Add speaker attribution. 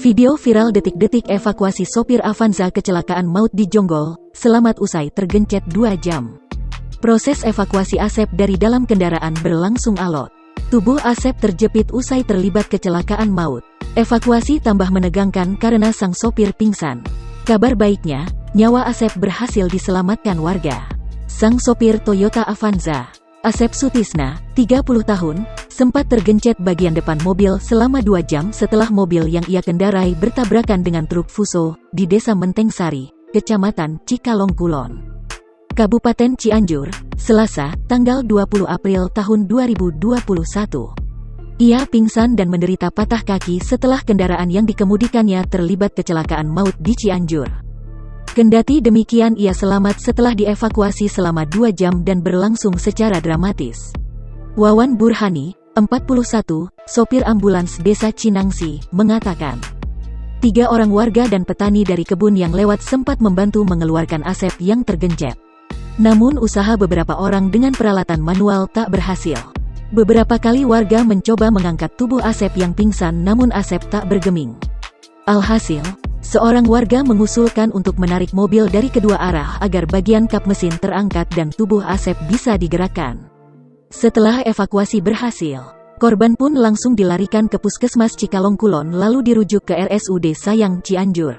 Speaker 1: Video viral detik-detik evakuasi sopir Avanza kecelakaan maut di Jonggol, selamat usai tergencet 2 jam. Proses evakuasi Asep dari dalam kendaraan berlangsung alot. Tubuh Asep terjepit usai terlibat kecelakaan maut. Evakuasi tambah menegangkan karena sang sopir pingsan. Kabar baiknya, nyawa Asep berhasil diselamatkan warga. Sang sopir Toyota Avanza, Asep Sutisna, 30 tahun, sempat tergencet bagian depan mobil selama 2 jam setelah mobil yang ia kendarai bertabrakan dengan truk Fuso di Desa Menteng Sari, Kecamatan Cikalong Kulon, Kabupaten Cianjur, Selasa, tanggal 20 April tahun 2021. Ia pingsan dan menderita patah kaki setelah kendaraan yang dikemudikannya terlibat kecelakaan maut di Cianjur. Kendati demikian ia selamat setelah dievakuasi selama 2 jam dan berlangsung secara dramatis. Wawan Burhani, 41, sopir ambulans Desa Cinangsi, mengatakan, 3 orang warga dan petani dari kebun yang lewat sempat membantu mengeluarkan Asep yang tergencet. Namun usaha beberapa orang dengan peralatan manual tak berhasil. Beberapa kali warga mencoba mengangkat tubuh Asep yang pingsan namun Asep tak bergeming. Alhasil, seorang warga mengusulkan untuk menarik mobil dari kedua arah agar bagian kap mesin terangkat dan tubuh Asep bisa digerakkan. Setelah evakuasi berhasil, korban pun langsung dilarikan ke Puskesmas Cikalong Kulon lalu dirujuk ke RSUD Sayang Cianjur.